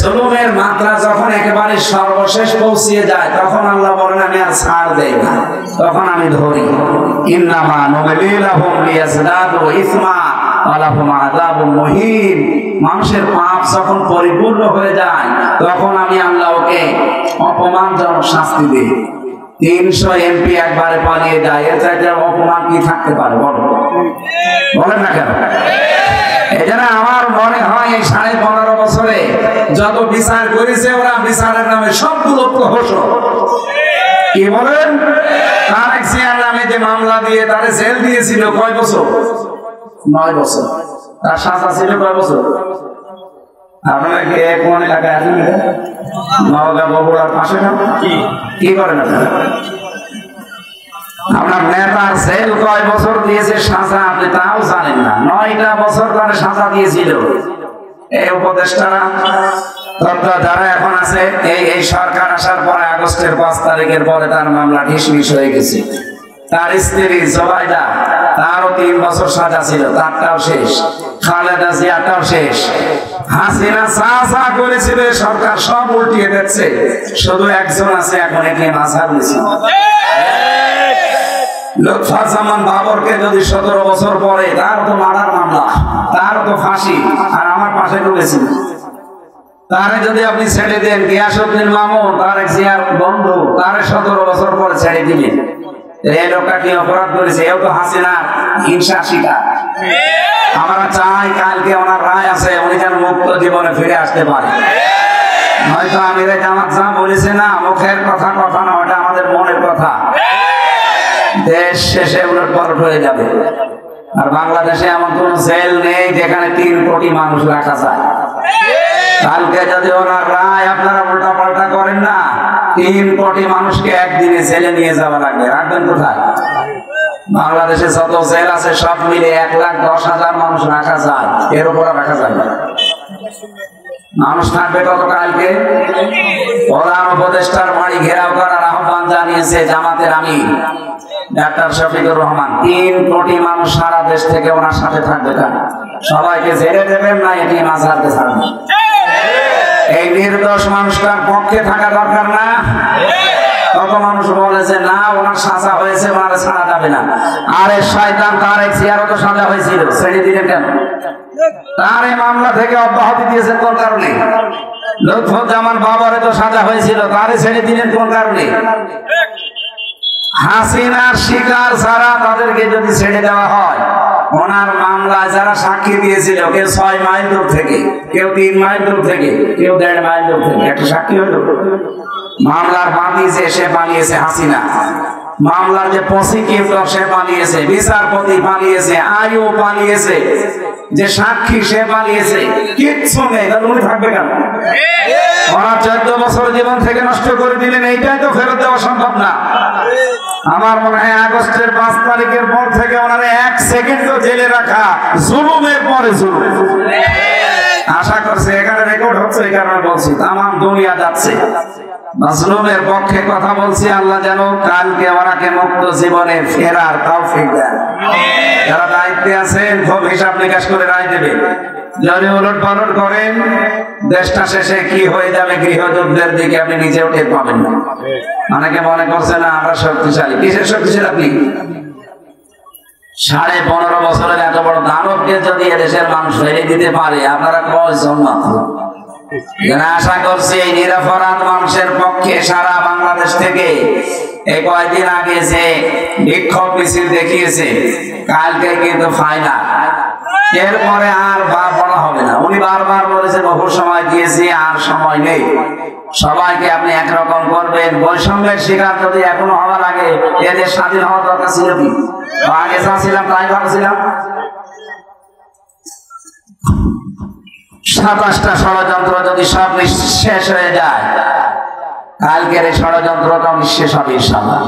জুলুমের মাত্রা যখন একেবারে সর্বশেষ পৌঁছিয়ে যায় তখন আল্লাহ বলেন আমি আর ছাড় দেই না, তখন আমি ধরি। ইন্নামা নুমলি লাহুম লিয়াজদাদু ইসমা ওয়া লাহুম আযাবুম মুহিন। মানুষের পাপ যখন পরিপূর্ণ হয়ে যায় তখন আমি আল্লাহ ওকে অপমানজনক শাস্তি দিই। 300 এমপি একবারে পালিয়ে যায়, এর চাইতে অপমান কি থাকতে পারে বলেন না কেন? এজন্য আমার মনে হয় এই 15.5 বছরে যত বিচার করেছে ওরা বিচারের নামে সবগুলো প্রহসন। কি বলেন? তারেক জিয়ার নামে যে মামলা দিয়ে তারে জেল দিয়েছিল কয় বছর? 9 বছর। তার সাজা ছিল কয় বছর? আপনারা কি কোন এলাকায় আছেন? নওগাঁ বগুড়ার পাশে না? কি করেন আপনারা? আপনার নেতার জেল কয় বছর দিয়েছে সাজা আপনি তাও জানেন না। 9টা বছর তারা সাজা দিয়েছিল এই উপদেষ্টারা। যারা এখন আছে এই সরকার আসার পরে আগস্টের 5 তারিখের পরে তার মামলা ঢিসমিস হয়ে গেছে। তার স্ত্রী জোবাইদা, তারও 3 বছর সাজা ছিল, তারটাও শেষ। খালেদা জিয়াটাও শেষ। হাসিনা চা করেছিল সরকার সব উল্টিয়ে দিচ্ছে, শুধু একজন আছে এখন একে মাঝার নিছে। লুৎফুজ্জামান বাবরকে যদি 17 বছর পরে, তার তো মার্ডার মামলা, তার তো ফাঁসি, আর আমার পাশে ঢুকেছিল। তারে যদি আপনি ছেড়ে দেন, গিয়াসউদ্দিন মামুন তারেক জিয়ার বন্ধু, তারে 17 বছর পরে ছেড়ে দিবেন। এই লোকটা কি অপরাধ করেছে? এও তো হাসিনার হিংসা শিকার। আমরা চাই কালকে ওনার রায় আছে, উনি যেন মুক্ত জীবনে ফিরে আসতে পারে। হয়তো আমিরে জামাত যা বলেছে না, মুখের কথা না, ওটা আমাদের মনের কথা। দেশ শেষে উলটপালট হয়ে যাবে। আর বাংলাদেশে এমন কোন জেল নেই যেখানে 3 কোটি মানুষ রাখা যায়। কালকে যদি ওনার রায় আপনারা উল্টা পাল্টা করেন না, 3 কোটি মানুষকে একদিনে জেলে নিয়ে যাওয়া লাগবে। রাখবেন কোথায়? বাংলাদেশে যত জেল আছে সব মিলে 1,10,000 মানুষ রাখা যায়, এর উপরে রাখা যায় না। মানুষ থাকবে কত কালকে? প্রধান উপদেষ্টার বাড়ি ঘেরাও করার আহ্বান জানিয়েছে জামাতের আমির ডাক্তার শফিকুর রহমান। 3 কোটি মানুষ সারা দেশ থেকে ওনার সাথে থাকবে। সবাইকে জেলে দেবেন না, এটি মাঝহারকে ছাড়বেন। এই নির্দোষ মানুষটার পক্ষে থাকা দরকার না? কত মানুষ বলেছে না ওনার সাজা হয়েছে, ওনারে ছাড়া যাবে না। আরে শয়তান, তারেক জিয়ারও তো সাজা হয়েছিল, ছেড়ে দিলেন কেন? তার এই মামলা থেকে অব্যাহতি দিয়েছেন কোন কারণে? লুৎফুজ্জামান বাবরের তো সাজা হয়েছিল, তারে ছেড়ে দিলেন কোন কারণে? হাসিনার শিকার ছাড়া তাদেরকে যদি ছেড়ে দেওয়া হয়, ওনার মামলায় যারা সাক্ষী দিয়েছিল, কেউ 6 মাইল দূর থেকে, কেউ 3 মাইল দূর থেকে, কেউ 1.5 মাইল দূর থেকে, একটা সাক্ষী হলো। মামলার বাদী যে সে পালিয়েছে হাসিনা, মামলার যে প্রসিকিউটর সে পালিয়েছে, বিচারপতি পালিয়েছে, আইও পালিয়েছে, যে সাক্ষী সে পালিয়েছে, কিচ্ছু নেই। তাহলে উনি থাকবে কেন? ওনার 14 বছর জীবন থেকে নষ্ট করে দিলেন, এইটাই তো ফেরত দেওয়া সম্ভব না। আমার মনে হয় আগস্টের 5 তারিখের পর থেকে ওনারে 1 সেকেন্ডও জেলে রাখা জুলুমের পরে জুলুম। আশা করছে এখানে রেকর্ড হচ্ছে, এই কারণে বলছি, তাম দুনিয়া যাচ্ছে। মাজলুমের পক্ষে কথা বলছি, আল্লাহ যেন কালকে ওনাকে মুক্ত জীবনে ফেরার তৌফিক দেন। যারা দায়িত্বে আছেন খুব হিসাব নিকাশ করে রায় দেবে। যদি উলট পালট করেন, দেশটা শেষে কি হয়ে যাবে গৃহযুদ্ধের দিকে আপনি নিজেও টের পাবেন না। অনেকে মনে করছে না আমরা শক্তিশালী। কিসের শক্তিশালী আপনি? 15.5 বছরের এত বড় দানবকে যদি এদেশের মানুষ ফেলে দিতে পারে, আপনারা কয়জন মাত্র? আশা করছি এই নিরপরাধ মানুষের পক্ষে সারা বাংলাদেশ থেকে এই কয়েকদিন আগে যে বিক্ষোভ মিছিল দেখিয়েছে, কালকে কিন্তু ফাইনাল। এরপরে আর বলা হবে না। উনি বারবার বলেছে বহু সময় দিয়েছি, আর সময় নেই। সবাইকে আপনি একরকম করবেন। বৈষম্যের শিকার যদি এখনো হওয়ার আগে এদের স্বাধীন হওয়ার দরকার ছিল কি? আগে যা ছিলাম তাই ভালো ছিলাম। 27টা ষড়যন্ত্র যদি সব শেষ হয়ে যায়, কালকের এই ষড়যন্ত্রটাও নিঃশেষ হবে ইনশাআল্লাহ।